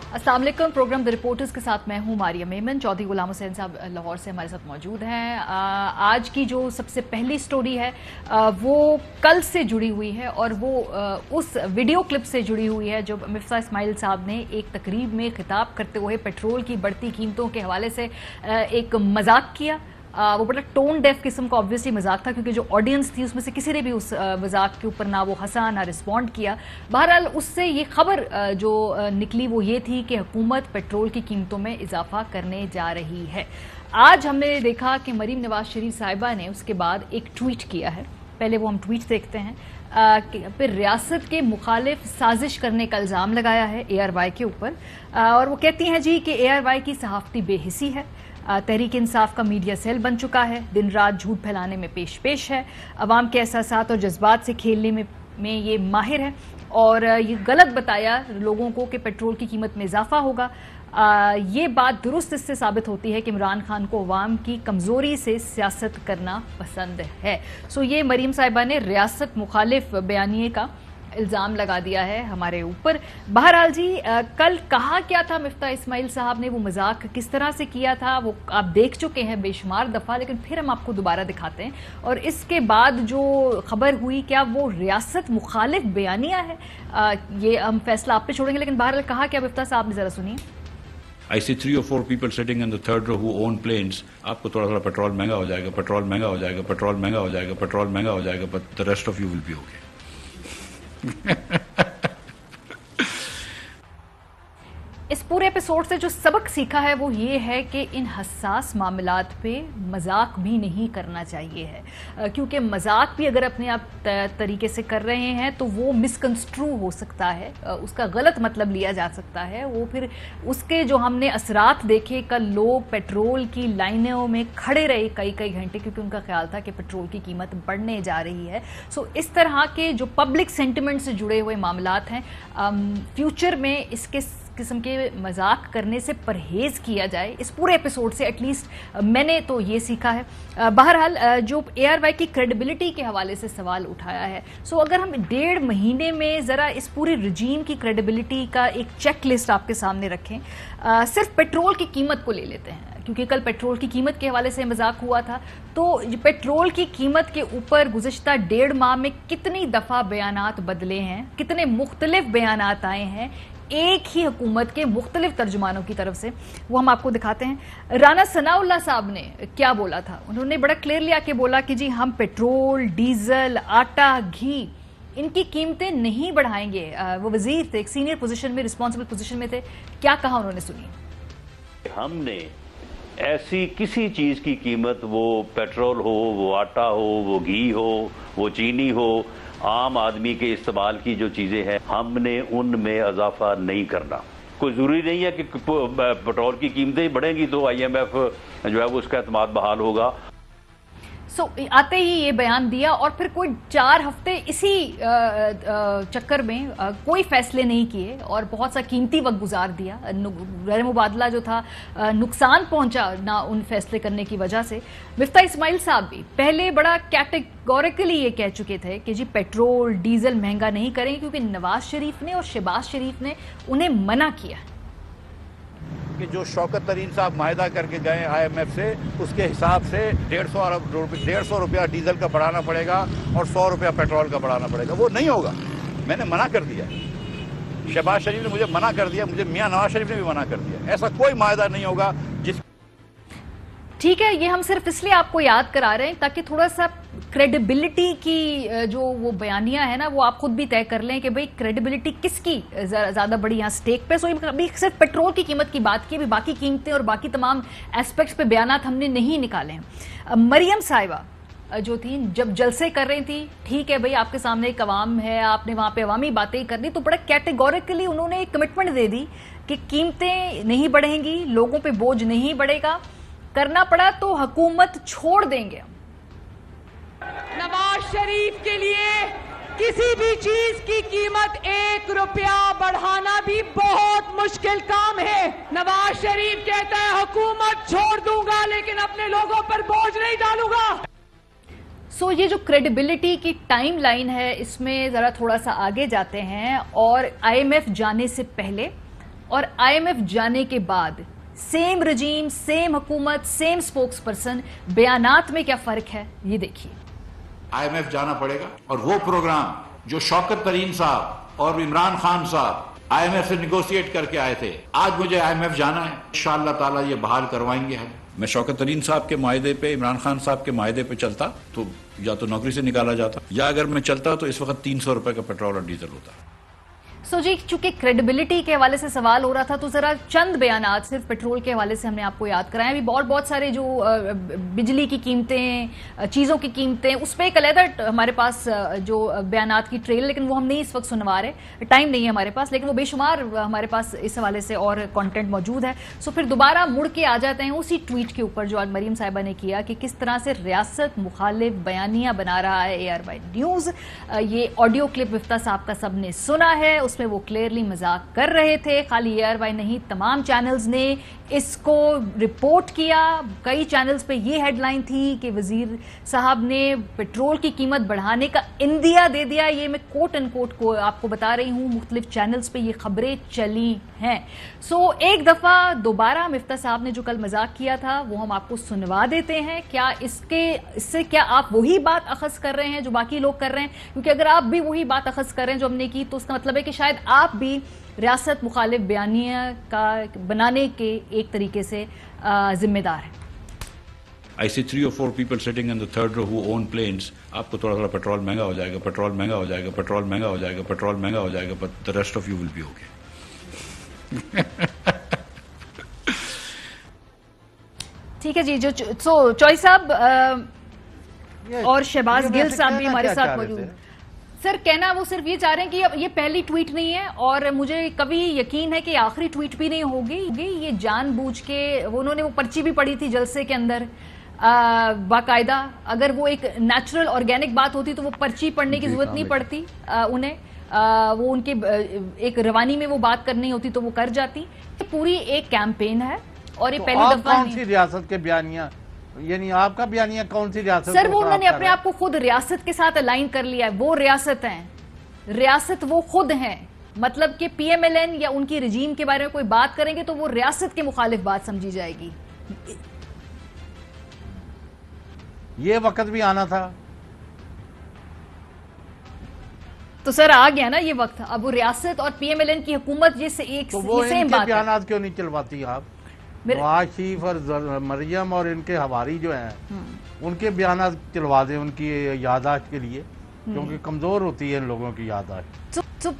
अस्सलाम वालेकुम। Programme the reporters के साथ मैं हूं मारिया मेमन। चौधरी गुलाम हुसैन साहब लाहौर से हमारे साथ मौजूद हैं। आज की जो सबसे पहली स्टोरी है वो कल से जुड़ी हुई है और वो उस वीडियो क्लिप से जुड़ी हुई है जो मिफ्ता इस्माइल साहब ने एक तकरीब में खिताब करते हुए पेट्रोल की बढ़ती कीमतों के हवाले से एक मजाक किया। वो बड़ा टोन डेफ किस्म का ऑब्वियसली मजाक था, क्योंकि जो ऑडियंस थी उसमें से किसी ने भी उस मजाक के ऊपर ना वो हंसा ना रिस्पॉन्ड किया। बहरहाल उससे ये खबर जो निकली वो ये थी कि हुकूमत पेट्रोल की कीमतों में इजाफा करने जा रही है। आज हमने देखा कि मरीम नवाज शरीफ साहिबा ने उसके बाद एक ट्वीट किया है। पहले वो हम ट्वीट देखते हैं। फिर रियासत के मुखालिफ साजिश करने का इल्ज़ाम लगाया है ARY के ऊपर, और वो कहती हैं जी कि ARY की सहाफ़ती बेहिसी है, तहरीक इंसाफ का मीडिया सेल बन चुका है, दिन रात झूठ फैलाने में पेश है, अवाम के एहसासात और जज्बात से खेलने में ये माहिर है, और ये गलत बताया लोगों को कि पेट्रोल की कीमत में इजाफा होगा। ये बात दुरुस्त इससे साबित होती है कि इमरान खान को अवाम की कमज़ोरी से सियासत करना पसंद है। सो ये मरीम साहिबा ने रियासत मुखालिफ बयानिए का इल्ज़ाम लगा दिया है हमारे ऊपर। बहरहाल जी, कल कहा क्या था मिफ्ता इस्माइल साहब ने, वो मजाक किस तरह से किया था वो आप देख चुके हैं बेशुमार दफ़ा, लेकिन फिर हम आपको दोबारा दिखाते हैं। और इसके बाद जो खबर हुई, क्या वो रियासत मुखालिफ बयानिया है, ये हम फैसला आप पे छोड़ेंगे, लेकिन बहरहाल कहा क्या मिफ्ता साहब ने, ज़रा सुनिए। I see 3 or 4 people sitting in the third row who own planes. आपको थोड़ा थोड़ा पेट्रोल महंगा हो जाएगा, पेट्रोल महंगा हो जाएगा, पेट्रोल महंगा हो जाएगा, पेट्रोल महंगा हो जाएगा, but the rest of you will be okay. इस पूरे एपिसोड से जो सबक सीखा है वो ये है कि इन हसास मामलात पे मजाक भी नहीं करना चाहिए है, क्योंकि मजाक भी अगर अपने आप तरीके से कर रहे हैं तो वो मिसकंस्ट्रू हो सकता है, उसका गलत मतलब लिया जा सकता है। वो फिर उसके जो हमने असरात देखे, कल लोग पेट्रोल की लाइनों में खड़े रहे कई कई घंटे, क्योंकि उनका ख्याल था कि पेट्रोल की कीमत बढ़ने जा रही है। सो इस तरह के जो पब्लिक सेंटिमेंट से जुड़े हुए मामलात हैं, फ्यूचर में इसके किस्म के मजाक करने से परहेज किया जाए। इस पूरे एपिसोड से एटलीस्ट मैंने तो ये सीखा है। बहरहाल जो ARY की क्रेडिबिलिटी के हवाले से सवाल उठाया है, सो अगर हम 1.5 महीने में ज़रा इस पूरे रजीम की क्रेडिबिलिटी का एक चेक लिस्ट आपके सामने रखें, सिर्फ पेट्रोल की कीमत को ले लेते हैं, क्योंकि कल पेट्रोल की कीमत के हवाले से मजाक हुआ था। तो पेट्रोल की कीमत के ऊपर गुज़िश्ता 1.5 माह में कितनी दफ़ा बयानात बदले हैं, कितने मुख्तलिफ बयानात आए हैं एक ही हुकूमत के मुख्तलिफ तर्जुमानों की तरफ से, वो हम आपको दिखाते हैं। राना सनाउल्लाह साहब ने क्या बोला था, उन्होंने बड़ा क्लियरली आके बोला कि जी हम पेट्रोल, डीजल, आटा, घी इनकी कीमतें नहीं बढ़ाएंगे। वो वजीर थे, एक सीनियर पोजीशन में, रिस्पॉन्सिबल पोजीशन में थे। क्या कहा उन्होंने, सुनिए। हमने ऐसी किसी चीज की कीमत, वो पेट्रोल हो, वो आटा हो, वो घी हो, वो चीनी हो, आम आदमी के इस्तेमाल की जो चीजें हैं, हमने उनमें इजाफा नहीं करना। कोई जरूरी नहीं है कि पेट्रोल की कीमतें ही बढ़ेंगी तो IMF जो है वो उसका एतमाद बहाल होगा। आते ही ये बयान दिया और फिर कोई 4 हफ्ते इसी चक्कर में कोई फैसले नहीं किए और बहुत सा कीमती वक्त गुजार दिया। गैर मुबादला जो था, नुकसान पहुंचा ना उन फैसले करने की वजह से। मिफ्ता इस्माइल साहब भी पहले बड़ा कैटेगोरिकली ये कह चुके थे कि जी पेट्रोल डीजल महंगा नहीं करेंगे, क्योंकि नवाज शरीफ ने और शहबाज शरीफ ने उन्हें मना किया कि जो शौकत तरीन साहब माहिदा करके गए IMF से, उसके हिसाब से 150 रुपया डीजल का बढ़ाना पड़ेगा और 100 रुपया पेट्रोल का बढ़ाना पड़ेगा। वो नहीं होगा, मैंने मना कर दिया। शहबाज शरीफ ने मुझे मना कर दिया, मुझे मियां नवाज शरीफ ने भी मना कर दिया। ऐसा कोई माहिदा नहीं होगा जिस ठीक है, ये हम सिर्फ इसलिए आपको याद करा रहे हैं ताकि थोड़ा सा क्रेडिबिलिटी की जो वो बयानियां है ना, वो आप खुद भी तय कर लें कि भाई क्रेडिबिलिटी किसकी ज़्यादा बड़ी यहाँ स्टेक पे। सो अभी सिर्फ पेट्रोल की कीमत की बात की, अभी बाकी कीमतें और बाकी तमाम एस्पेक्ट्स पे बयानात हमने नहीं निकाले हैं। मरियम साहिबा जो थी, जब जलसे कर रही थी, ठीक है भाई आपके सामने एक अवाम है, आपने वहाँ पे अवामी बातें करनी, तो बड़ा कैटेगोरिकली उन्होंने एक कमिटमेंट दे दी कि कीमतें नहीं बढ़ेंगी, लोगों पर बोझ नहीं बढ़ेगा, करना पड़ा तो हुकूमत छोड़ देंगे। नवाज शरीफ के लिए किसी भी चीज की कीमत 1 रुपया बढ़ाना भी बहुत मुश्किल काम है। नवाज शरीफ कहता है हुकूमत छोड़ दूंगा लेकिन अपने लोगों पर बोझ नहीं डालूंगा। सो ये जो क्रेडिबिलिटी की टाइमलाइन है, इसमें जरा थोड़ा सा आगे जाते हैं और IMF जाने से पहले और IMF जाने के बाद सेम रजीम, सेम हुकूमत, सेम स्पोक्स पर्सन, बयानात में क्या फर्क है ये देखिए। IMF जाना पड़ेगा और वो प्रोग्राम जो शौकत तरीन साहब और इमरान खान साहब IMF से निगोशिएट करके आए थे, आज मुझे IMF जाना है, इंशाअल्लाह ताला ये बहाल करवाएंगे हम। मैं शौकत तरीन साहब के मायदे पे, इमरान खान साहब के मायदे पे चलता तो या तो नौकरी से निकाला जाता, या अगर मैं चलता तो इस वक्त 300 रुपए का पेट्रोल और डीजल होता। सो जी, चूंकि क्रेडिबिलिटी के हवाले से सवाल हो रहा था तो जरा चंद बयानात सिर्फ पेट्रोल के हवाले से हमने आपको याद कराए। अभी बहुत सारे जो बिजली की कीमतें, चीज़ों की कीमतें, उस पर एक अलग हमारे पास जो बयानात की ट्रेल, लेकिन वो हम नहीं इस वक्त सुनवा रहे, टाइम नहीं है हमारे पास, लेकिन वो बेशुमार हमारे पास इस हवाले से और कंटेंट मौजूद है। सो फिर दोबारा मुड़ के आ जाते हैं उसी ट्वीट के ऊपर जो आज मरीम साहिबा ने किया कि किस तरह से रियासत मुखालिफ बयानियां बना रहा है ARY न्यूज़। ये ऑडियो क्लिप विफ्ता साहब का सबने सुना है, उसमें वो क्लियरली मजाक कर रहे थे। खाली ARY नहीं, तमाम चैनल्स ने इसको रिपोर्ट किया। कई चैनल्स पे ये हेडलाइन थी कि वजीर साहब ने पेट्रोल की कीमत बढ़ाने का इंदिया दे दिया। ये मैं कोट एंड कोट को आपको बता रही हूं, मुख्तलिफ चैनल्स पे ये खबरें चली हैं। सो एक दफा दोबारा मिफ्ता साहब ने जो कल मजाक किया था वो हम आपको सुनवा देते हैं। क्या इससे क्या आप वही बात अखज़ कर रहे हैं जो बाकी लोग कर रहे हैं? क्योंकि अगर आप भी वही बात अखज़ कर रहे हैं जो हमने की, तो उसका मतलब है कि शायद आप भी रियासत मुखालिफ बयानिया का बनाने के एक तरीके से जिम्मेदार हैं। I see 3 or 4 people sitting in the third row who own planes. आपको थोड़ा पेट्रोल महंगा हो जाएगा, पेट्रोल महंगा हो जाएगा, पेट्रोल महंगा हो जाएगा, पेट्रोल महंगा हो जाएगा, but the rest of you will be okay. ठीक है जी। जो चौई साहब और शहबाज गिल साहब भी हमारे साथ मौजूद हैं। सर, कहना वो सिर्फ ये चाह रहे हैं कि ये पहली ट्वीट नहीं है और मुझे कभी यकीन है कि आखिरी ट्वीट भी नहीं होगी। ये जानबूझ के उन्होंने वो पर्ची भी पड़ी थी जलसे के अंदर बाकायदा। अगर वो एक नेचुरल ऑर्गेनिक बात होती तो वो पर्ची पढ़ने की जरूरत नहीं पड़ती उन्हें, वो उनके एक रवानी में वो बात करनी होती तो वो कर जाती। पूरी एक कैंपेन है और ये पहली दफा कौन सी रियासत के बयानिया, यानी आपका बयानिया कौन सी रियासत? सर, वो उन्होंने अपने आप को खुद रियासत के साथ अलाइन कर लिया है। वो रियासत हैं, रियासत वो खुद हैं। मतलब कि PMLN या उनकी रजीम के बारे में कोई बात करेंगे तो वो रियासत के मुखालिफ बात समझी जाएगी। ये वक्त भी आना था तो सर आ गया ना ये वक्त। अब वो रियासत और PMLN की हुकूमत ये एक तो वो सेम बात है। बयानात क्यों नहीं चलवाती आप? नवाज शरीफ और मरियम और इनके हवारी जो हैं उनके बयानात चलवा दें उनकी यादाश्त के लिए, क्योंकि कमजोर होती है इन लोगों की यादाश्त। तो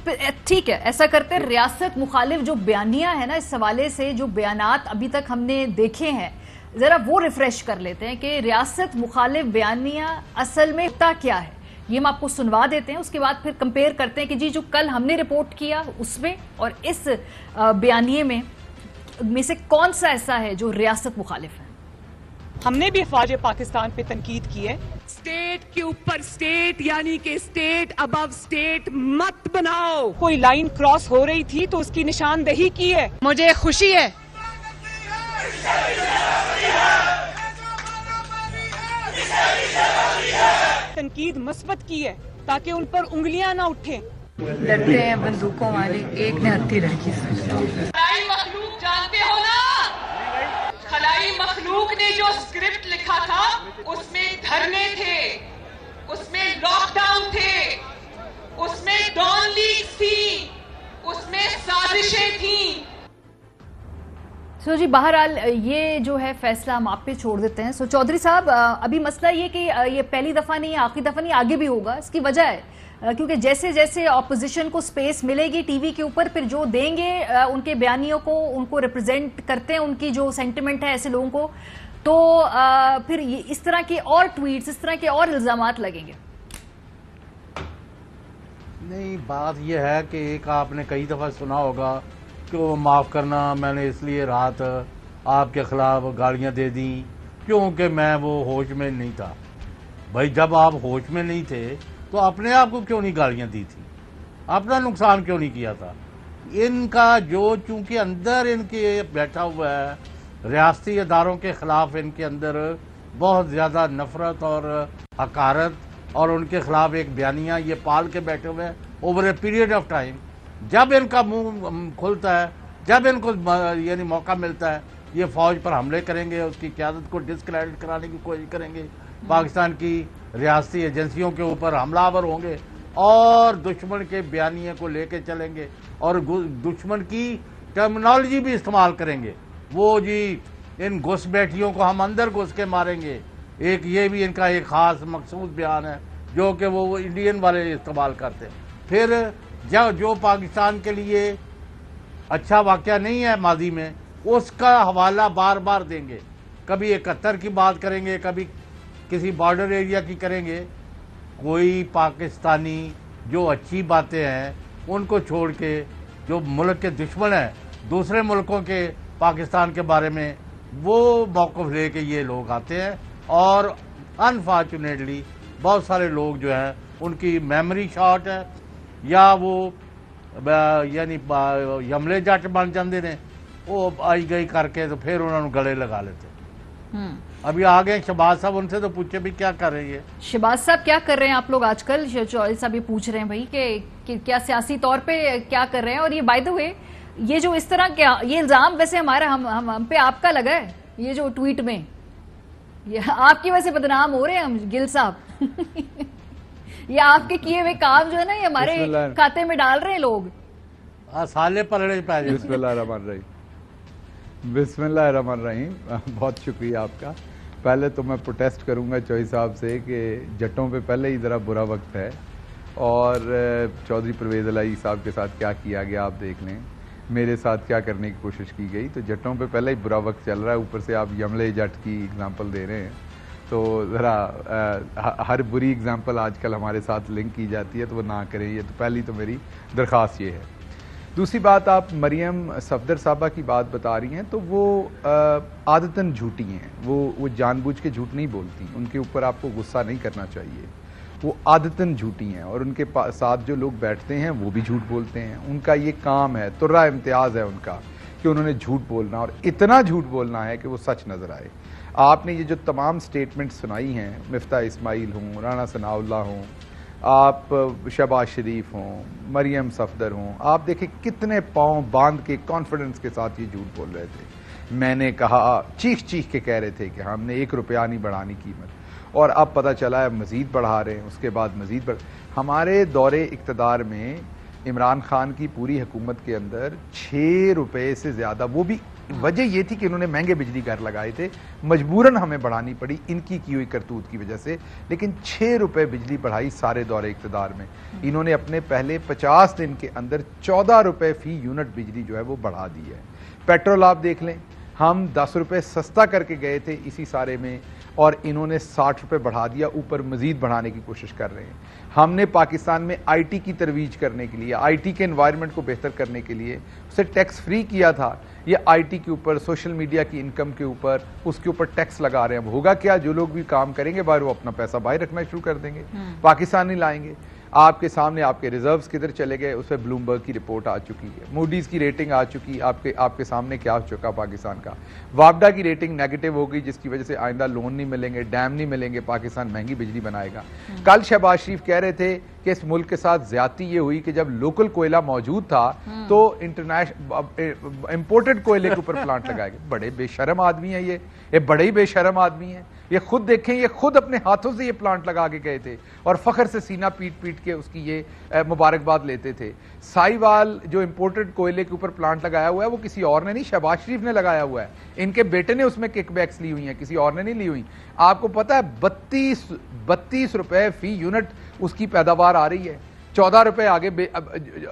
ठीक है, ऐसा करते हैं। रियासत मुखालिफ जो बयानिया है ना, इस हवाले से जो बयानात अभी तक हमने देखे हैं जरा वो रिफ्रेश कर लेते हैं कि रियासत मुखालिफ बयानिया असल में होता क्या है। ये हम आपको सुनवा देते हैं, उसके बाद फिर कंपेयर करते हैं कि जी जो कल हमने रिपोर्ट किया उसमें और इस बयानिए में से कौन सा ऐसा है जो रियासत मुखालिफ है। हमने भी अफवाज पाकिस्तान पे तनकीद की है। स्टेट के ऊपर स्टेट, यानी कि स्टेट अबव स्टेट मत बनाओ। कोई लाइन क्रॉस हो रही थी तो उसकी निशानदेही की है। मुझे खुशी है तनकीद मस्बत की है ताकि उन पर उंगलियां ना उठे। डरते हैं बंदूकों वाले, एक ने हत्ती लड़की से। खलाई मखलूक जानते हो ना? खलाई मखलूक ने जो स्क्रिप्ट लिखा था उसमें धरने थे, उसमें लॉकडाउन थे, उसमें डॉन लीग्स थी, उसमें साजिशें थी। सो जी, बहरहाल ये जो है फैसला हम आप पे छोड़ देते हैं। सो चौधरी साहब, अभी मसला ये कि ये पहली दफा नहीं, आखिरी दफा नहीं, आगे भी होगा। इसकी वजह है क्योंकि जैसे जैसे ऑपोजिशन को स्पेस मिलेगी टीवी के ऊपर, फिर जो देंगे उनके बयानियों को, उनको रिप्रेजेंट करते हैं उनकी जो सेंटिमेंट है ऐसे लोगों को, तो फिर इस तरह के और ट्वीट्स, इस तरह के और इल्जामात लगेंगे। नहीं, बात यह है कि एक आपने कई दफा सुना होगा कि वो माफ़ करना, मैंने इसलिए रात आपके खिलाफ गालियां दे दी क्योंकि मैं वो होश में नहीं था। भाई, जब आप होश में नहीं थे तो अपने आप को क्यों नहीं गालियां दी थी? अपना नुकसान क्यों नहीं किया था? इनका जो चूंकि अंदर इनके बैठा हुआ है, रियासती अदारों के खिलाफ इनके अंदर बहुत ज़्यादा नफरत और हकारत और उनके खिलाफ एक बयानिया ये पाल के बैठे हुए हैं over a period of time. जब इनका मुंह खुलता है जब इनको यानी मौका मिलता है ये फौज पर हमले करेंगे, उसकी क़यादत को डिस्क्रेडिट कराने की कोशिश करेंगे, पाकिस्तान की रियासती एजेंसियों के ऊपर हमलावर होंगे और दुश्मन के बयानिए को लेके चलेंगे और दुश्मन की टर्मिनोलॉजी भी इस्तेमाल करेंगे। वो जी इन घुसपैठियों को हम अंदर घुस के मारेंगे, एक ये भी इनका एक खास मखसूस बयान है जो कि वो इंडियन वाले इस्तेमाल करते हैं। फिर जो पाकिस्तान के लिए अच्छा वाक़या नहीं है माजी में, उसका हवाला बार बार देंगे। कभी 71 की बात करेंगे, कभी किसी बॉर्डर एरिया की करेंगे। कोई पाकिस्तानी जो अच्छी बातें हैं उनको छोड़ के जो मुल्क के दुश्मन हैं दूसरे मुल्कों के पाकिस्तान के बारे में वो मौक़िफ़ लेके ये लोग आते हैं और अनफॉर्चुनेटली बहुत सारे लोग जो हैं उनकी मेमोरी शॉर्ट है या वो यानी यमले जट बन जाते हैं, वो आई गई करके तो फिर उन्होंने गले लगा लेते। अभी आ गए शहबाज साहब, उनसे तो पूछे भी क्या कर रही है शहबाज साहब, क्या कर रहे हैं आप लोग आजकल? साहब ये पूछ रहे हैं भाई कि क्या सियासी तौर पे क्या कर रहे हैं। और ये बाय द वे ये जो इस तरह क्या ये इल्जाम वैसे हमारा हम पे आपका लगा है, ये जो ट्वीट में ये आपकी वजह से बदनाम हो रहे हैं हम गिल साहब ये आपके किए हुए काम जो है ना ये हमारे खाते में डाल रहे हैं लोग। साले पलड़े पे। बिस्मिल्लाहिर्रहमानिर्रहीम। बहुत शुक्रिया आपका। पहले तो मैं प्रोटेस्ट करूंगा चौधरी साहब से कि जट्टों पे पहले ही ज़रा बुरा वक्त है और चौधरी परवेज़ इलाही साहब के साथ क्या किया गया आप देख लें, मेरे साथ क्या करने की कोशिश की गई। तो जट्टों पे पहले ही बुरा वक्त चल रहा है, ऊपर से आप यमले जट की एग्जांपल दे रहे हैं तो ज़रा हर बुरी एग्जांपल आजकल हमारे साथ लिंक की जाती है तो वो ना करें। ये तो पहली तो मेरी दरख्वास्त ये है। दूसरी बात, आप मरियम सफदर साहबा की बात बता रही हैं तो वो आदतन झूठी हैं, वो जानबूझ के झूठ नहीं बोलती, उनके ऊपर आपको गुस्सा नहीं करना चाहिए। वो आदतन झूठी हैं और उनके साथ जो लोग बैठते हैं वो भी झूठ बोलते हैं। उनका ये काम है, तुर्रा इम्तियाज़ है उनका कि उन्होंने झूठ बोलना और इतना झूठ बोलना है कि वो सच नज़र आए। आपने ये जो तमाम स्टेटमेंट सुनाई हैं, मिफ्ता इस्माइल हों, राना सनाउल्लाह हों, आप शहबाज शरीफ हों, मरियम सफदर हों, आप देखें कितने पाँव बांध के कॉन्फिडेंस के साथ ये झूठ बोल रहे थे। मैंने कहा, चीख चीख के कह रहे थे कि हमने 1 रुपया नहीं बढ़ानी कीमत, और अब पता चला है मज़ीद बढ़ा रहे हैं, उसके बाद मज़ीद हमारे दौरे इक़्तिदार में इमरान खान की पूरी हुकूमत के अंदर 6 रुपये से ज़्यादा, वो भी वजह ये थी कि इन्होंने महंगे बिजली घर लगाए थे, मजबूरन हमें बढ़ानी पड़ी इनकी की हुई करतूत की वजह से, लेकिन 6 रुपये बिजली बढ़ाई सारे दौरे इक़्तिदार में। इन्होंने अपने पहले 50 दिन के अंदर 14 रुपये फी यूनिट बिजली जो है वो बढ़ा दी है। पेट्रोल आप देख लें, हम 10 रुपये सस्ता करके गए थे इसी सारे में और इन्होंने 60 रुपये बढ़ा दिया, ऊपर मजीद बढ़ाने की कोशिश कर रहे हैं। हमने पाकिस्तान में आईटी की तरवीज करने के लिए, आईटी के एनवायरनमेंट को बेहतर करने के लिए उसे टैक्स फ्री किया था। ये आईटी के ऊपर, सोशल मीडिया की इनकम के ऊपर, उसके ऊपर टैक्स लगा रहे हैं। अब होगा क्या, जो लोग भी काम करेंगे बाहर वो अपना पैसा बाहर रखना शुरू कर देंगे, पाकिस्तान नहीं लाएंगे। आपके सामने आपके रिजर्व्स किधर चले गए, उस पर ब्लूमबर्ग की रिपोर्ट आ चुकी है, मूडीज़ की रेटिंग आ चुकी, आपके सामने क्या हो चुका पाकिस्तान का। वापडा की रेटिंग नेगेटिव हो गई, जिसकी वजह से आइंदा लोन नहीं मिलेंगे, डैम नहीं मिलेंगे, पाकिस्तान महंगी बिजली बनाएगा। कल शहबाज शरीफ कह रहे थे कि इस मुल्क के साथ ज्यादती ये हुई कि जब लोकल कोयला मौजूद था तो इंटरनेशनल इंपोर्टेड कोयले के ऊपर प्लांट लगाए गए। बड़े बेशरम आदमी है ये बड़े ही बेशरम आदमी है। ये खुद देखें, ये खुद अपने हाथों से ये प्लांट लगा के गए थे और फखर से सीना पीट पीट के उसकी ये मुबारकबाद लेते थे। साहिवाल जो इंपोर्टेड कोयले के ऊपर प्लांट लगाया हुआ है वो किसी और ने नहीं, शहबाज शरीफ ने लगाया हुआ है। इनके बेटे ने उसमें किकबैक्स ली हुई हैं, किसी और ने नहीं ली हुई। आपको पता है 32 रुपए फी यूनिट उसकी पैदावार आ रही है, 14 रुपए आगे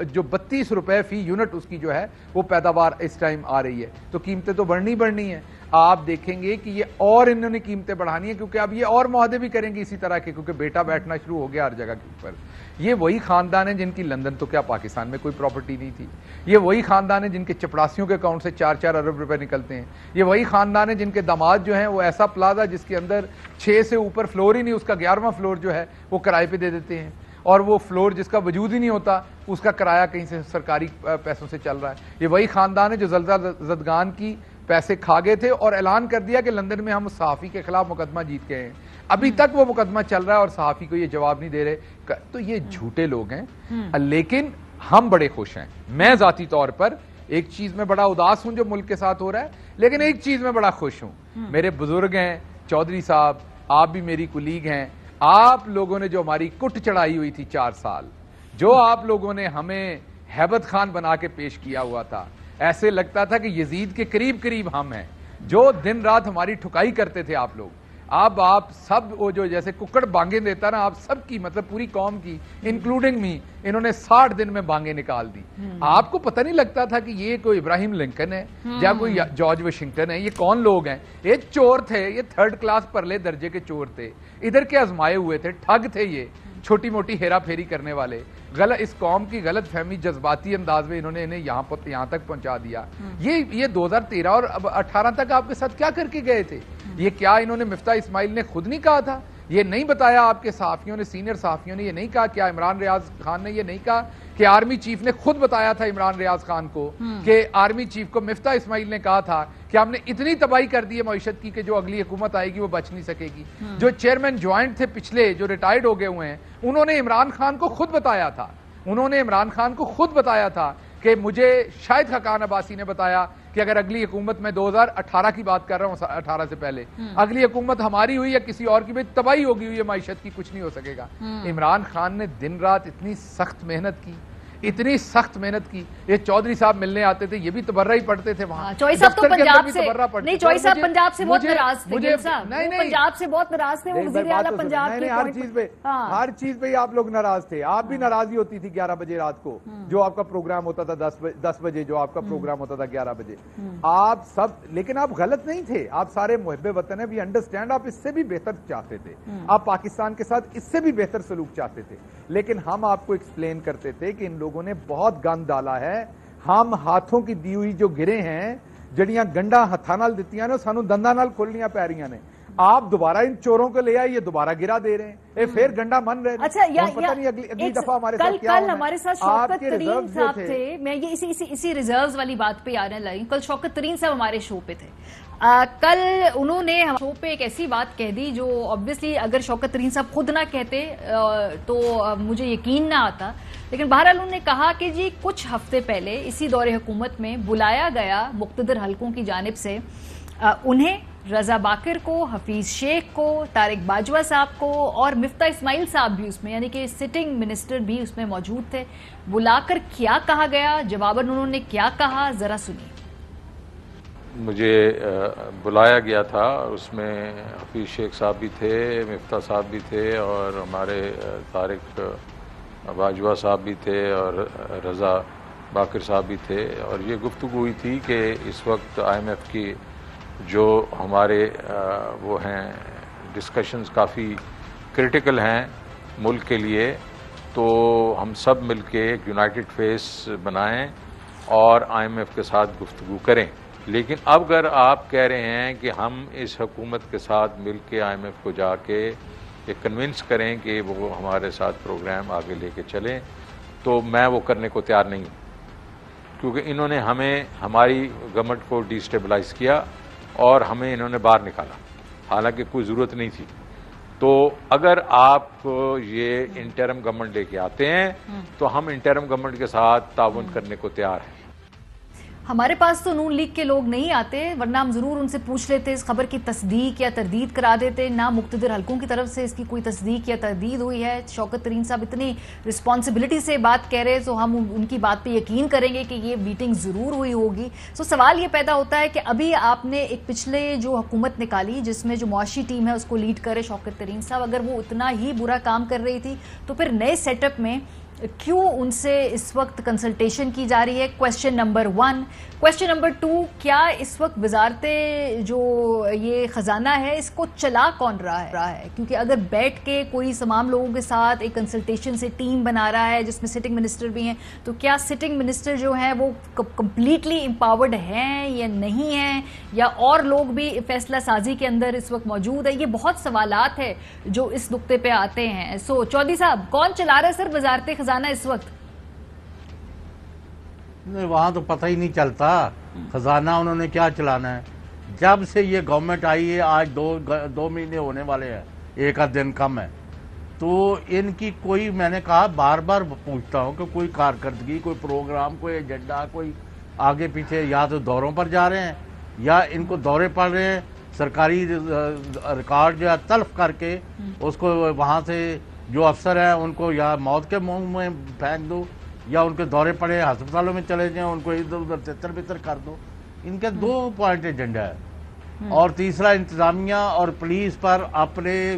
जो 32 रुपए फी यूनिट उसकी जो है वो पैदावार इस टाइम आ रही है। तो कीमतें तो बढ़नी है। आप देखेंगे कि ये और इन्होंने कीमतें बढ़ानी है, क्योंकि अब ये और मुआहदे भी करेंगे इसी तरह के, क्योंकि बेटा बैठना शुरू हो गया हर जगह के ऊपर। ये वही खानदान है जिनकी लंदन तो क्या पाकिस्तान में कोई प्रॉपर्टी नहीं थी। ये वही खानदान है जिनके चपड़ासियों के अकाउंट से 4-4 अरब रुपए निकलते हैं। ये वही खानदान है जिनके दामाद जो हैं वो ऐसा प्लाजा जिसके अंदर 6 से ऊपर फ्लोर ही नहीं, उसका 11वां फ्लोर जो है वो किराए पे दे देते हैं, और वो फ्लोर जिसका वजूद ही नहीं होता उसका किराया कहीं से सरकारी पैसों से चल रहा है। ये वही खानदान है जो ज़ल्ज़ला ज़दगान की पैसे खा गए थे और ऐलान कर दिया कि लंदन में हम उस सहाफ़ी के खिलाफ मुकदमा जीत गए हैं। अभी तक वो मुकदमा चल रहा है और सहाफ़ी को ये जवाब नहीं दे रहे। तो ये झूठे लोग हैं, लेकिन हम बड़े खुश हैं, मैं ज़ाती तौर पर, एक चीज में बड़ा उदास हूं जो मुल्क के साथ हो रहा है, लेकिन एक चीज में बड़ा खुश हूं। मेरे बुजुर्ग हैं चौधरी साहब, आप भी मेरी कुलीग हैं, आप लोगों ने जो हमारी कुट चढ़ाई हुई थी 4 साल, जो आप लोगों ने हमें हैबत खान बना के पेश किया हुआ था, ऐसे लगता था कि यजीद के करीब करीब हम हैं, जो दिन रात हमारी ठुकाई करते थे आप लोग। अब आप सब वो जो जैसे कुक्कड़ बांगे देता ना, आप सब की मतलब पूरी कौम की इंक्लूडिंग मी, इन्होंने 60 दिन में बांगे निकाल दी। आपको पता नहीं लगता था कि ये कोई इब्राहिम लिंकन है या कोई जॉर्ज वाशिंगटन है, ये कौन लोग हैं? ये चोर थे, ये 3rd क्लास परले दर्जे के चोर थे, इधर के आजमाए हुए थे, ठग थे, ये छोटी मोटी हेरा फेरी करने वाले। गलत इस कौम की गलत फहमी जज्बाती अंदाज में इन्होंने इन्हें यहाँ तक पहुंचा दिया। ये 2013 और अब 18 तक आपके साथ क्या करके गए थे? ये क्या इन्होंने मिफ्ता इस्माइल ने खुद नहीं कहा था? ये नहीं बताया आपके सहाफियों ने, सीनियर सहाफियों ने ये नहीं कहा? क्या इमरान रियाज खान ने ये नहीं कहा कि आर्मी चीफ ने खुद बताया था इमरान रियाज खान को कि आर्मी चीफ को मिफ्ता इस्माइल ने कहा था कि हमने इतनी तबाही कर दी है मईशत की कि जो अगली हुकूमत आएगी वो बच नहीं सकेगी। जो चेयरमैन ज्वाइंट थे पिछले, जो रिटायर्ड हो गए हुए हैं, उन्होंने इमरान खान को खुद बताया था, उन्होंने इमरान खान को खुद बताया था कि मुझे शायद खाकान अब्बासी ने बताया कि अगर अगली हुकूमत में 2018 की बात कर रहा हूं, 18 से पहले अगली हुकूमत हमारी हुई या किसी और की भी, तबाही होगी हुई है माइशत की, कुछ नहीं हो सकेगा। इमरान खान ने दिन रात इतनी सख्त मेहनत की, इतनी सख्त मेहनत की। ये चौधरी साहब मिलने आते थे, ये भी तबर्रा ही पढ़ते थे वहां। चौधरी साहब तो पंजाब से नहीं, चौधरी साहब पंजाब से बहुत नाराज थे, नहीं पंजाब से बहुत नाराज थे, वो वज़ीर आला पंजाब के हर चीज पे, हर चीज पे आप लोग नाराज थे। आप भी नाराजगी होती थी 11 बजे रात को जो आपका प्रोग्राम होता था, 10 बजे जो आपका प्रोग्राम होता था 11 बजे, आप सब। लेकिन आप गलत नहीं थे, आप सारे मुहब्बे वतन है, वी अंडरस्टैंड। आप इससे भी बेहतर चाहते थे, आप पाकिस्तान के साथ इससे भी बेहतर सलूक चाहते थे, लेकिन हम आपको एक्सप्लेन करते थे कि इन लोगों ने बहुत गंद डाला है। हम हाथों की दी हुई जो गिरे हैं, जड़ियां गंडा हथा नाल दित्तियां ने, सानू दंदा नाल खोलनियां पै रही ने। आप दोबारा इन चोरों को ले आए, ये दोबारा गिरा दे रहे हैं, ये फिर गंडा मन रहे हैं। अच्छा, पता नहीं अगली दफा हमारे साथ क्या कल हमारे साथ शौकत तरीन साहब थे। मैं ये इसी रिजर्व्स वाली बात पे आने लगी। कल शौकत तरीन साहब हमारे शो पे थे। कल उन्होंने शो पे एक ऐसी बात कह दी जो ऑब्वियसली अगर शौकत तरीन साहब खुद ना कहते तो मुझे यकीन ना आता, लेकिन बहरहाल उन्होंने कहा कि जी कुछ हफ्ते पहले इसी दौरे हुकूमत में बुलाया गया मुक्तदर हलकों की जानिब से उन्हें, रजा बाकर को, हफीज शेख को, तारिक बाजवा साहब को और मिफ्ता इस्माइल साहब भी उसमें, यानी कि सिटिंग मिनिस्टर भी उसमें मौजूद थे। बुलाकर क्या कहा गया, जवाबन उन्होंने क्या कहा, जरा सुनिए। मुझे बुलाया गया था, उसमें हफीज शेख साहब भी थे, मिफ्ता साहब भी थे और हमारे तारिक बाजवा साहब भी थे और रजा बाकर साहब भी थे। और ये गुफ्तगू हुई थी कि इस वक्त IMF की जो हमारे वो हैं डिस्कशंस काफ़ी क्रिटिकल हैं मुल्क के लिए, तो हम सब मिलके एक यूनाइटेड फेस बनाएं और IMF के साथ गुफ्तगू करें। लेकिन अब अगर आप कह रहे हैं कि हम इस हुकूमत के साथ मिलके IMF को जाके ये कन्विंस करें कि वो हमारे साथ प्रोग्राम आगे लेके चलें, तो मैं वो करने को तैयार नहीं हूँ, क्योंकि इन्होंने हमें, हमारी गवर्नमेंट को डिस्टेबलाइज किया और हमें इन्होंने बाहर निकाला, हालांकि कोई ज़रूरत नहीं थी। तो अगर आप ये इंटरम गवर्नमेंट लेके आते हैं तो हम इंटरम गवर्नमेंट के साथ ताउन करने को तैयार हैं। हमारे पास तो नून लीग के लोग नहीं आते, वरना हम जरूर उनसे पूछ लेते, इस खबर की तस्दीक या तरदीद करा देते। ना मुक्तदर हलकों की तरफ से इसकी कोई तस्दीक या तरदीद हुई है। शौकत तरीन साहब इतनी रिस्पॉन्सिबिलिटी से बात कह रहे हैं, तो हम उनकी बात पे यकीन करेंगे कि ये मीटिंग जरूर हुई होगी। तो सवाल ये पैदा होता है कि अभी आपने एक पिछले जो हुकूमत निकाली जिसमें जो मुआशी टीम है उसको लीड करे शौकत तरीन साहब, अगर वो उतना ही बुरा काम कर रही थी तो फिर नए सेटअप में क्यों उनसे इस वक्त कंसल्टेशन की जा रही है? Question number 1। क्वेश्चन नंबर 2, क्या इस वक्त वजारतें जो ये खजाना है इसको चला कौन रहा है? क्योंकि अगर बैठ के कोई तमाम लोगों के साथ एक कंसल्टेशन से टीम बना रहा है जिसमें सिटिंग मिनिस्टर भी हैं, तो क्या सिटिंग मिनिस्टर जो हैं वो कंप्लीटली एम्पावर्ड हैं या नहीं हैं, या और लोग भी फैसला साजी के अंदर इस वक्त मौजूद है? ये बहुत सवालात है जो इस नुक्ते पे आते हैं। सो चौधरी साहब, कौन चला रहा है सर वजारतें खजाना इस वक्त? नहीं, वहाँ तो पता ही नहीं चलता खजाना उन्होंने क्या चलाना है। जब से ये गवर्नमेंट आई है, आज दो महीने होने वाले हैं, एक आध दिन कम है, तो इनकी कोई, मैंने कहा बार बार पूछता हूँ कि कोई कारकर्दगी, कोई प्रोग्राम, कोई एजेंडा, कोई आगे पीछे या तो दौरों पर जा रहे हैं या इनको दौरे पड़ रहे हैं, सरकारी रिकॉर्ड जो है तल्फ करके उसको वहाँ से जो अफसर हैं उनको या मौत के मुंह में फेंक दो या उनके दौरे पड़े अस्पतालों में चले जाएं, उनको इधर उधर तितर बितर कर दो। इनके 2 पॉइंट एजेंडा है। और तीसरा, इंतजामिया और पुलिस पर अपने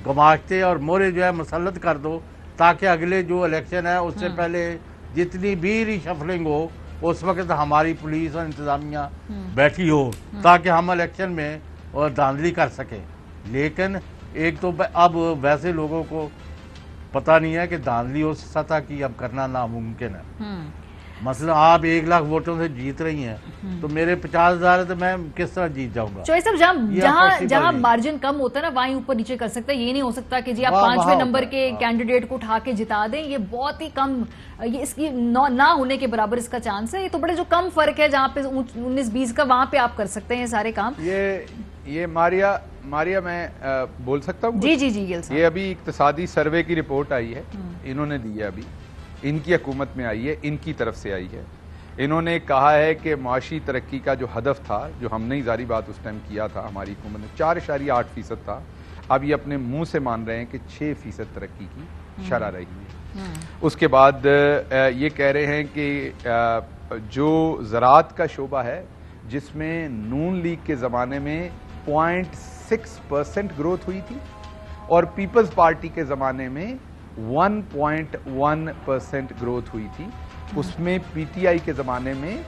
गमाश्ते और मोहरे जो है मुसल्लत कर दो ताकि अगले जो इलेक्शन है उससे पहले जितनी भी रिशफलिंग हो उस वक्त हमारी पुलिस और इंतजामिया बैठी हो ताकि हम इलेक्शन में और धांधली कर सके। लेकिन एक तो अब वैसे लोगों को पता नहीं है कि धांधली उस सतह की अब करना नामुमकिन है। मसला आप 1 लाख वोटों से जीत रही हैं तो मेरे 50,000 है तो मैं किस तरह जीत जाऊंगा। चौधरी साहब, जहां मार्जिन कम होता है ना वहीं ऊपर नीचे कर सकते हैं। ये नहीं हो सकता कि जी आप 5वें नंबर के कैंडिडेट को उठा के जिता दें। ये बहुत ही कम, ये इसकी ना होने के बराबर इसका चांस है। ये तो बड़े जो कम फर्क है जहाँ पे 19-20 का, वहां पे आप कर सकते हैं सारे काम। ये मारिया मैं बोल सकता हूँ? जी जी जी गिल साहब, ये अभी इक्तिसादी सर्वे की रिपोर्ट आई है, इन्होंने दी है, अभी इनकी हुकूमत में आई है, इनकी तरफ से आई है। इन्होंने कहा है कि माशी तरक्की का जो हदफ था, जो हमने ही जारी बात उस टाइम किया था, हमारी हुकूमत ने 4.8% था, अब ये अपने मुंह से मान रहे हैं कि 6% तरक्की की शरह रही है। उसके बाद ये कह रहे हैं कि जो ज़राअत का शोबा है जिसमें नून लीग के ज़माने में 0.6% ग्रोथ हुई थी और पीपल्स पार्टी के ज़माने में 1.1% ग्रोथ हुई थी, उसमें पीटीआई के ज़माने में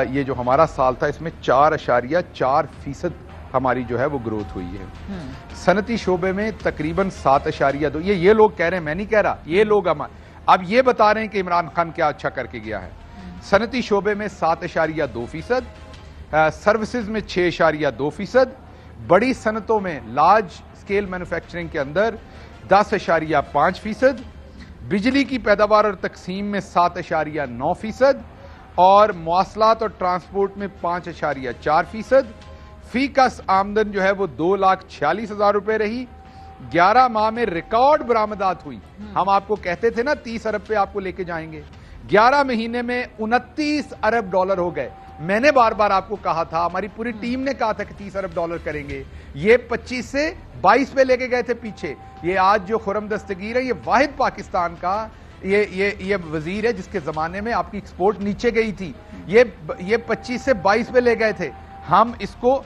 ये जो हमारा साल था इसमें 4.4% हमारी जो है वो ग्रोथ हुई है। सनती शोबे में तकरीबन 7.2। ये लोग कह रहे हैं, मैं नहीं कह रहा, ये लोग अब ये बता रहे हैं कि इमरान खान क्या अच्छा करके गया है। सनती शोबे में 7.2%, सर्विसेज में 6.2%, बड़ी सनतों में लार्ज स्केल मैन्युफैक्चरिंग के अंदर 10.5%, बिजली की पैदावार और तकसीम में 7.9% और मवासलात और ट्रांसपोर्ट में 5.4%। फी कस आमदन जो है वो 2,46,000 रुपए रही। 11 माह में रिकॉर्ड बरामदात हुई। हम आपको कहते थे ना 30 अरब पे आपको लेके जाएंगे, 11 महीने में 29 अरब डॉलर हो गए। मैंने बार बार आपको कहा था, हमारी पूरी टीम ने कहा था कि 30 अरब डॉलर करेंगे, ये 25 से 22 पे लेके गए थे पीछे। ये आज जो खुरम दस्तगीर है, ये वाहिद पाकिस्तान का ये वजीर है जिसके जमाने में आपकी एक्सपोर्ट नीचे गई थी। ये 25 से 22 पे ले गए थे। हम इसको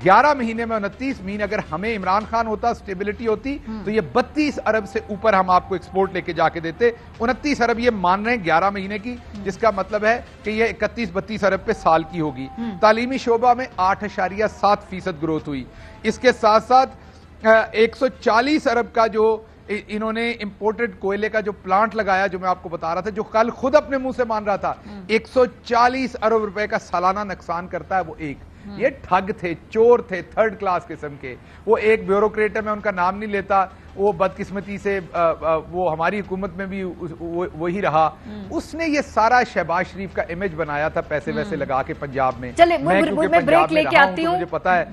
11 महीने में 29 महीने, अगर हमें इमरान खान होता, स्टेबिलिटी होती, तो ये 32 अरब से ऊपर हम आपको एक्सपोर्ट लेके जाके देते। 29 अरब ये मान रहे हैं 11 महीने की, जिसका मतलब है कि ये 31-32 अरब पे साल की होगी। तालीमी शोबा में 8.7% ग्रोथ हुई। इसके साथ साथ 140 अरब का जो इन्होंने इंपोर्टेड कोयले का जो प्लांट लगाया, जो मैं आपको बता रहा था, जो कल खुद अपने मुंह से मान रहा था, 140 अरब रुपए का सालाना नुकसान करता है वो एक। ये ठग थे, चोर थे, थर्ड क्लास किस्म के। वो एक ब्यूरोक्रेट है, मैं उनका नाम नहीं लेता, वो बदकिस्मती से वो हमारी हुकूमत में भी वही रहा। उसने ये सारा शहबाज शरीफ का इमेज बनाया था पैसे वैसे लगा के पंजाब में। चले, मैं ब्रेक लेके आती हूं, मुझे पता है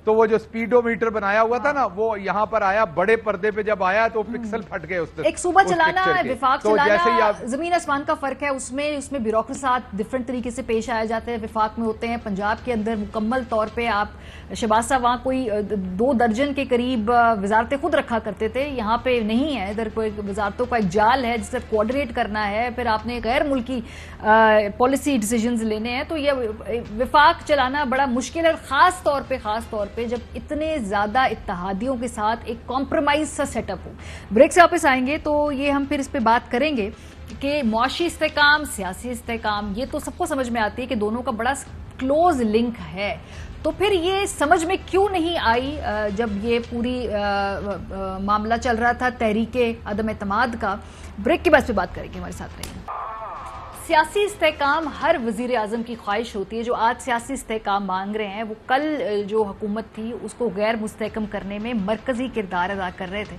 तो वो जो स्पीडोमीटर बनाया हुआ था ना, वो यहाँ पर आया, बड़े पर्दे पे जब आया तो पिक्सल फट गए। एक सूबा चलाना, विफाक तो चलाना, जमीन आसमान का फर्क है। उसमें ब्यूरोक्रेसी डिफरेंट तरीके से पेश आए जाते हैं, विफाक में होते हैं। पंजाब के अंदर मुकम्मल तौर पे आप शहबाज साहब वहाँ कोई 2 दर्जन के करीब वजारतें खुद रखा करते थे, यहाँ पे नहीं है। इधर कोई वजारतों का एक जाल है जिससे कोऑर्डिनेट करना है, फिर आपने गैर मुल्की पॉलिसी डिसीजंस लेने हैं। तो ये विफाक चलाना बड़ा मुश्किल है, खास तौर पे जब इतने ज्यादा इत्तेहादियों के साथ एक कॉम्प्रोमाइज सा सेटअप हो। ब्रेक से वापस आएंगे तो ये हम फिर इस पे बात करेंगे कि मुआशी इस्तेकाम, सियासी इस्तेकाम, ये तो सबको समझ में आती है कि दोनों का बड़ा क्लोज लिंक है। तो फिर ये समझ में क्यों नहीं आई जब ये पूरी मामला चल रहा था तहरीके अदम एतमाद का। ब्रेक के बाद से बात करेंगे, हमारे साथ रहिए। सियासी इस्तेकाम हर वजीर आजम की ख्वाहिश होती है। जो आज सियासी इस्तेकाम मांग रहे हैं वो कल जो हुकूमत थी उसको गैर मुस्तहकम करने में मरकजी किरदार अदा कर रहे थे।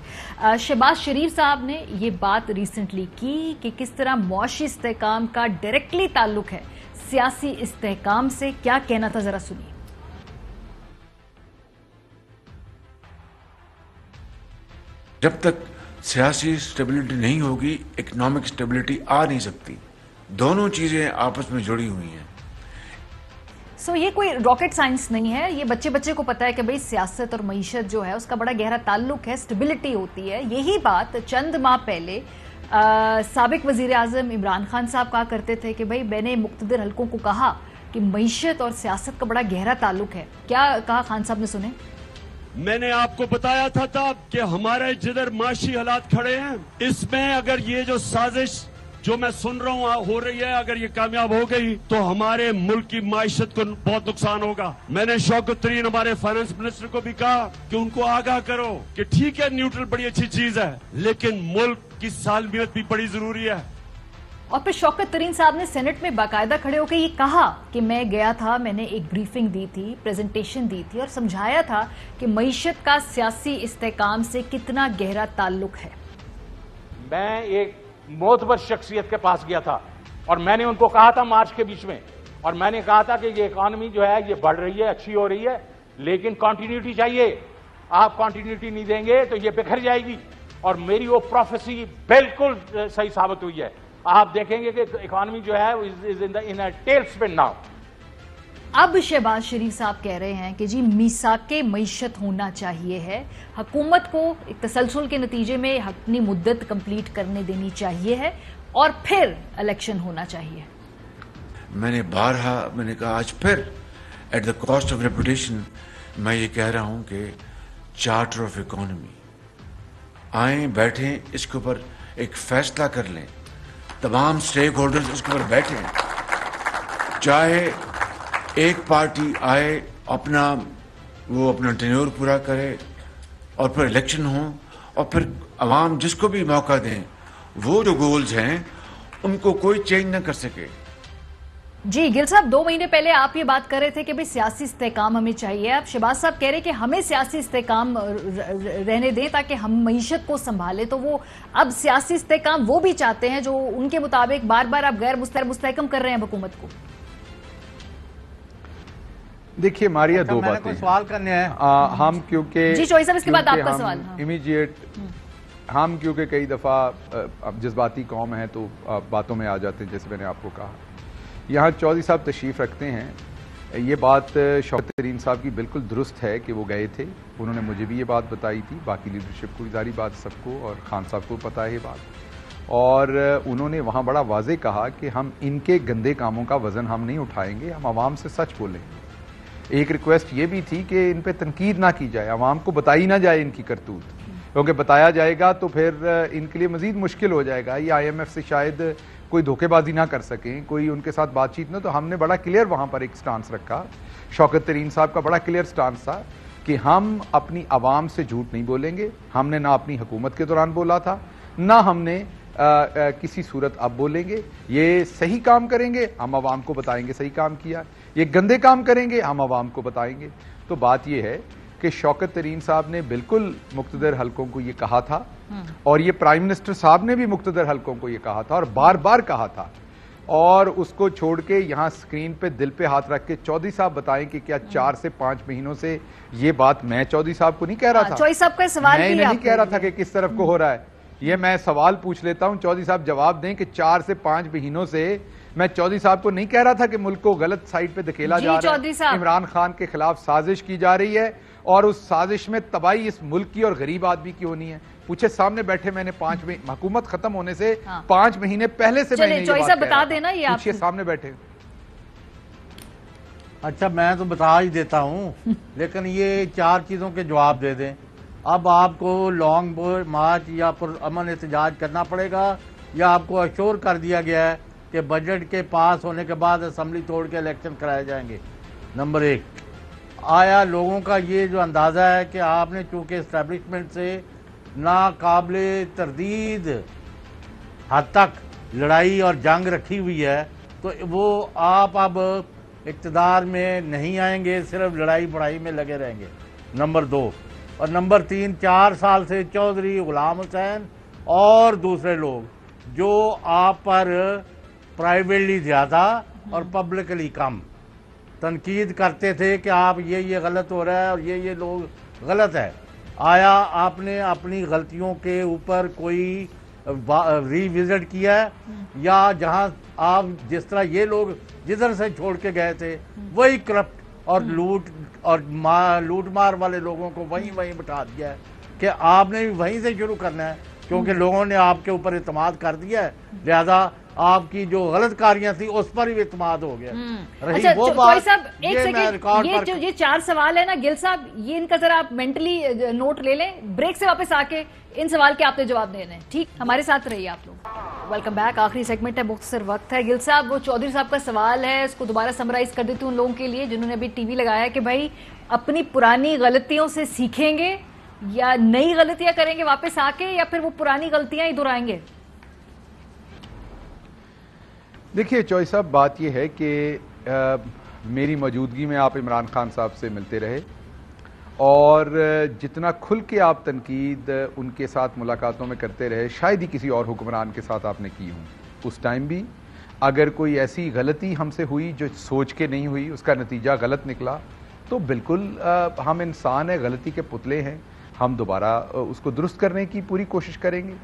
शहबाज शरीफ साहब ने ये बात रिसेंटली की कि किस तरह मुआशी इस्तेकाम का डायरेक्टली ताल्लुक है सियासी इस्तेकाम से। क्या कहना था, जरा सुनिए। जब तक सियासी स्टेबिलिटी नहीं होगी, इकोनॉमिक स्टेबिलिटी आ नहीं सकती। दोनों चीजें आपस में जुड़ी हुई हैं। सो ये कोई रॉकेट साइंस नहीं है, ये बच्चे बच्चे को पता है कि भाई सियासत और मईशत जो है उसका बड़ा गहरा ताल्लुक है, स्टेबिलिटी होती है। यही बात चंद माह पहले साबिक वजीर आजम इमरान खान साहब कहा करते थे कि भाई मैंने मुख्तदिर हलकों को कहा कि मईशत और सियासत का बड़ा गहरा ताल्लुक है। क्या कहा खान साहब ने, सुने? मैंने आपको बताया था तब कि हमारे जिधर माशी हालात खड़े हैं, इसमें अगर ये जो साजिश जो मैं सुन रहा हूँ हो रही है, अगर ये कामयाब हो गई तो हमारे मुल्क की माइशत को बहुत नुकसान होगा। मैंने शौकत तरीन हमारे फाइनेंस मिनिस्टर को भी कहा कि उनको आगाह करो कि ठीक है न्यूट्रल बड़ी अच्छी चीज है, लेकिन मुल्क की सालमियत भी बड़ी जरूरी है। और फिर शौकत तरीन साहब ने सेनेट में बाकायदा खड़े होकर ये कहा कि मैं गया था, मैंने एक ब्रीफिंग दी थी, प्रेजेंटेशन दी थी और समझाया था कि मईशत का सियासी इस्तेकाम से कितना गहरा ताल्लुक है। मैं एक मोतबर शख्सियत के पास गया था और मैंने उनको कहा था मार्च के बीच में, और मैंने कहा था कि ये इकॉनमी जो है ये बढ़ रही है, अच्छी हो रही है, लेकिन कंटिन्यूटी चाहिए। आप कंटिन्यूटी नहीं देंगे तो ये बिखर जाएगी। और मेरी वो प्रोफेसी बिल्कुल सही साबित हुई है। आप देखेंगे कि इकॉनमी जो है is in a tail spin now. अब शहबाज शरीफ साहब कह रहे हैं कि जी मीसाके मईशत होना चाहिए है, हुकूमत को एक तसलसल के नतीजे में अपनी मुद्दत कंप्लीट करने देनी चाहिए है और फिर इलेक्शन होना चाहिए। मैंने कहा आज फिर at the cost of reputation मैं ये कह रहा हूं कि चार्टर ऑफ इकोनॉमी आए, बैठे, इसके ऊपर एक फैसला कर लें, तमाम स्टेक होल्डर्स इसके ऊपर बैठे, चाहे एक पार्टी आए अपना टेन्योर पूरा करे और फिर इलेक्शन हो और फिर अवाम जिसको भी मौका दें, वो जो गोल्स हैं उनको कोई चेंज ना कर सके। जी गिल साहब, 2 महीने पहले आप ये बात कर रहे थे कि भाई सियासी इस्तेकाम हमें चाहिए। अब शहबाज साहब कह रहे हैं कि हमें सियासी इस्तेकाम रहने दें ताकि हम मईशत को संभालें। तो वो अब सियासी इस्तेकाम वो भी चाहते हैं जो उनके मुताबिक बार बार आप गैर मुस्तहकम कर रहे हैं हुकूमत को। देखिए मारिया, दो मैंने बातें कोई सवाल करने हैं। हम क्योंकि जी चौधरी साहब, इसके बाद आपका सवाल। इमीडिएट हम क्योंकि कई दफा जज्बाती कौम है तो बातों में आ जाते हैं। जैसे मैंने आपको कहा, यहाँ चौधरी साहब तशरीफ रखते हैं। ये बात शौकत तरीन साहब की बिल्कुल दुरुस्त है कि वो गए थे, उन्होंने मुझे भी ये बात बताई थी, बाकी लीडरशिप को जारी बात सबको, और खान साहब को पता है ये बात। और उन्होंने वहाँ बड़ा वाजे कहा कि हम इनके गंदे कामों का वजन हम नहीं उठाएंगे, हम आवाम से सच बोलेंगे। एक रिक्वेस्ट ये भी थी कि इन पे तनकीद ना की जाए, आवाम को बताई ना जाए इनकी करतूत, क्योंकि बताया जाएगा तो फिर इनके लिए मजीद मुश्किल हो जाएगा। ये IMF से शायद कोई धोखेबाजी ना कर सकें, कोई उनके साथ बातचीत ना। तो हमने बड़ा क्लियर वहाँ पर एक स्टांस रखा। शौकत तरीन साहब का बड़ा क्लियर स्टांस था कि हम अपनी आवाम से झूठ नहीं बोलेंगे। हमने ना अपनी हुकूमत के दौरान बोला था, ना हमने किसी सूरत अब बोलेंगे। ये सही काम करेंगे हम आवाम को बताएंगे सही काम किया, ये गंदे काम करेंगे हम आवाम को बताएंगे। तो बात यह है कि शौकत तरीन साहब ने बिल्कुल मुक्तदर हलकों को ये कहा था, और ये प्राइम मिनिस्टर साहब ने भी मुक्तदर हलकों को ये कहा था और बार बार कहा था। और उसको छोड़ के यहाँ स्क्रीन पे दिल पे हाथ रख के चौधरी साहब बताएं कि क्या 4 से 5 महीनों से ये बात मैं चौधरी साहब को नहीं कह रहा था, चौधरी साहब का सवाल मैं नहीं कह रहा था कि किस तरफ को हो रहा है। ये मैं सवाल पूछ लेता हूं, चौधरी साहब जवाब दें कि 4 से 5 महीनों से मैं चौधरी साहब को नहीं कह रहा था कि मुल्क को गलत साइड पे धकेला जा रहा है, इमरान खान के खिलाफ साजिश की जा रही है और उस साजिश में तबाही इस मुल्क की और गरीब आदमी की होनी है। पूछे सामने बैठे, मैंने 5 महीने हुकूमत खत्म होने से 5 महीने पहले से मैंने ये बात बता देना, ये पूछिए सामने बैठे। अच्छा मैं तो बता ही देता हूं लेकिन ये 4 चीजों के जवाब दे दें। अब आपको लॉन्ग मार्च या अमन एहतजाज करना पड़ेगा, या आपको अश्योर कर दिया गया है कि बजट के पास होने के बाद असम्बली तोड़ के इलेक्शन कराए जाएंगे। नंबर 1, आया लोगों का ये जो अंदाज़ा है कि आपने चूंकि इस्टेब्लिशमेंट से नाकाबिले तरदीद हद तक लड़ाई और जंग रखी हुई है, तो वो आप अब इक़्तिदार में नहीं आएंगे, सिर्फ लड़ाई बड़ाई में लगे रहेंगे। नंबर 2 और नंबर 3, 4 साल से चौधरी गुलाम हुसैन और दूसरे लोग जो आप पर प्राइवेटली ज़्यादा और पब्लिकली कम तनकीद करते थे कि आप ये गलत हो रहा है और ये लोग गलत है, आया आपने अपनी गलतियों के ऊपर कोई रीविजिट किया है, या जहां आप जिस तरह ये लोग जिधर से छोड़ के गए थे वही करप्ट और लूट मार वाले लोगों को वहीं बिठा दिया है कि आपने भी वहीं से शुरू करना है, क्योंकि लोगों ने आपके ऊपर इत्मीनाद कर दिया है, लिहाजा आपकी जो गलत कारियां थी उस पर भी इत्मीनाद हो गया। रही अच्छा, वो बात, साहब एक सेकंड, ये 4 सवाल है ना गिल साहब, ये इनका जरा आप मेंटली नोट ले लें, ब्रेक से वापस आके इन सवाल के आपने जवाब देने हैं। ठीक, हमारे साथ रहिए आप लोग। Welcome back. आखिरी सेगमेंट है, मुख्तसर वक्त है। गिल साहब, वो चौधरी साहब का सवाल है, उसको दोबारा समराइज कर देती हूँ उन लोगों के लिए जिन्होंने अभी टीवी लगाया, कि भाई अपनी पुरानी गलतियों से सीखेंगे या नई गलतियां करेंगे वापस आके, या फिर वो पुरानी गलतियां ही दोहराएंगे? देखिए चौधरी साहब, बात यह है कि मेरी मौजूदगी में आप इमरान खान साहब से मिलते रहे और जितना खुल के आप तनकीद उनके साथ मुलाकातों में करते रहे, शायद ही किसी और हुक्मरान के साथ आपने की हो। उस टाइम भी अगर कोई ऐसी गलती हमसे हुई जो सोच के नहीं हुई, उसका नतीजा गलत निकला, तो बिल्कुल हम इंसान हैं, गलती के पुतले हैं, हम दोबारा उसको दुरुस्त करने की पूरी कोशिश करेंगे।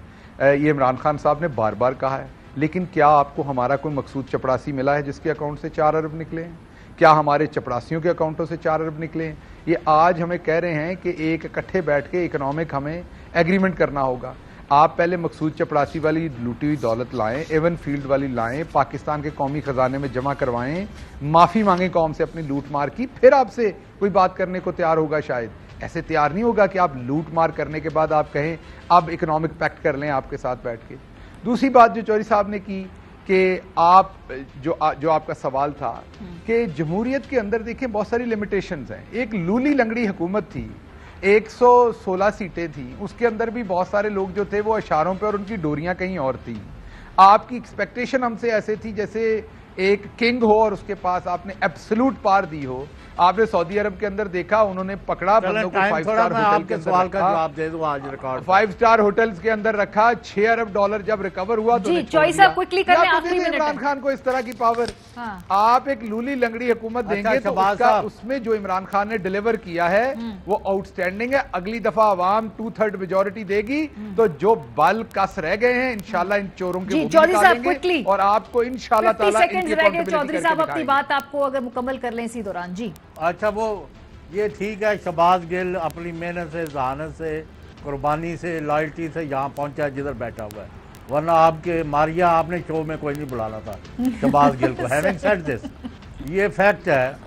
ये इमरान खान साहब ने बार बार कहा है। लेकिन क्या आपको हमारा कोई मकसूद चपरासी मिला है जिसके अकाउंट से 4 अरब निकले हैं? क्या हमारे चपरासियों के अकाउंटों से 4 अरब निकले हैं? ये आज हमें कह रहे हैं कि एक इकट्ठे बैठ के इकोनॉमिक हमें एग्रीमेंट करना होगा। आप पहले मकसूद चपरासी वाली लूटी हुई दौलत लाएं, एवन फील्ड वाली लाएं, पाकिस्तान के कौमी खजाने में जमा करवाएं, माफ़ी मांगें कौम से अपनी लूट मार की, फिर आपसे कोई बात करने को तैयार होगा। शायद ऐसे तैयार नहीं होगा कि आप लूट मार करने के बाद आप कहें अब इकोनॉमिक पैक्ट कर लें आपके साथ बैठ के। दूसरी बात जो चौधरी साहब ने की कि आप जो आपका सवाल था कि जमहूरियत के अंदर देखिए बहुत सारी लिमिटेशंस हैं। एक लूली लंगड़ी हुकूमत थी, 116 सीटें थी, उसके अंदर भी बहुत सारे लोग जो थे वो इशारों पे और उनकी डोरियां कहीं और थी। आपकी एक्सपेक्टेशन हमसे ऐसे थी जैसे एक किंग हो और उसके पास आपने एब्सोल्यूट पार दी हो। आपने सऊदी अरब के अंदर देखा, उन्होंने पकड़ा बंदों को 5 स्टार होटल के सवाल का जवाब दे दूं आज रिकॉर्ड 5 स्टार होटल्स के अंदर रखा। 6 अरब डॉलर जब रिकवर हुआ तो इमरान खान को इस तरह की पावर। हाँ। आप एक लूली लंगड़ी हुकूमत देंगे तो उसमें जो इमरान खान ने डिलीवर किया है वो आउटस्टैंडिंग है। अगली दफा आवाम 2/3 मेजोरिटी देगी तो जो बल कस रह गए हैं इंशाल्लाह इन चोरों के निकालेंगे और आपको इंशाल्लाह ताला चौधरी साहब अपनी बात आपको अगर मुकम्मल कर लें इसी दौरान। जी अच्छा, वो ये ठीक है, शहबाज गिल अपनी मेहनत से, जहानत से, कुर्बानी से, लॉयल्टी से यहाँ पहुँचा जिधर बैठा हुआ है, वरना आपके मारिया आपने शो में कोई नहीं बुलाना था शहबाज गिल को। हैविंग सेड दिस, ये फैक्ट है,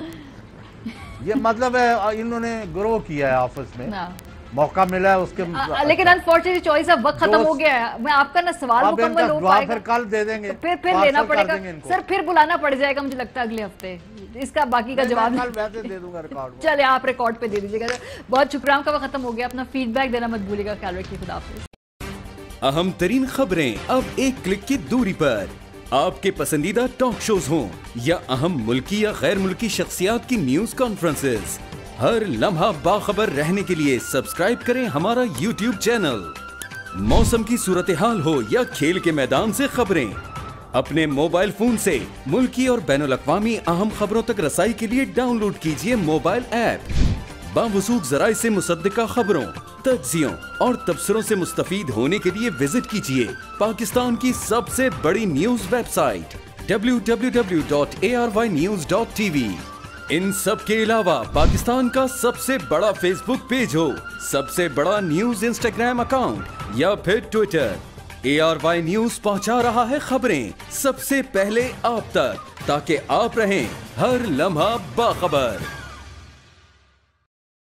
ये मतलब है इन्होंने ग्रो किया है ऑफिस में, मौका मिला है उसके। लेकिन अनफॉर्चुनेटली चॉइस अब वक्त खत्म हो गया है। मैं आपका ना सवाल मुकम्मल हो पाएगा, फिर कल दे देंगे, फिर लेना पड़ेगा सर, फिर बुलाना पड़ जाएगा मुझे लगता है अगले हफ्ते। इसका बाकी का जवाब कल वैसे दे दूंगा रिकॉर्ड। चले आप रिकॉर्ड पे दे दीजिएगा। बहुत शुक्रिया, आपका वक्त खत्म हो गया। अपना फीडबैक देना मत भूलिएगा। ख्याल रखिए, खुदा हाफिज़। अहम तरीन खबरें अब एक क्लिक की दूरी पर। आपके पसंदीदा टॉक शोज हों या अहम मुल्की या गैर मुल्की शख्सियात की न्यूज कॉन्फ्रेंसेस, हर लम्हा बाखबर रहने के लिए सब्सक्राइब करें हमारा YouTube चैनल। मौसम की सूरत हाल हो या खेल के मैदान से खबरें, अपने मोबाइल फोन से मुल्की और बैनुल अक़वामी अहम खबरों तक रसाई के लिए डाउनलोड कीजिए मोबाइल ऐप। बावसूख ज़राए से मुसद्दिका खबरों, तज्ज़ियों और तबसरों से मुस्तफीद होने के लिए विजिट कीजिए पाकिस्तान की सबसे बड़ी न्यूज वेबसाइट www.arYnews.tv। इन सब के अलावा पाकिस्तान का सबसे बड़ा फेसबुक पेज हो, सबसे बड़ा न्यूज इंस्टाग्राम अकाउंट या फिर ट्विटर, ARY न्यूज पहुंचा रहा है खबरें सबसे पहले आप तक, ताकि आप रहें हर लम्हा बाखबर।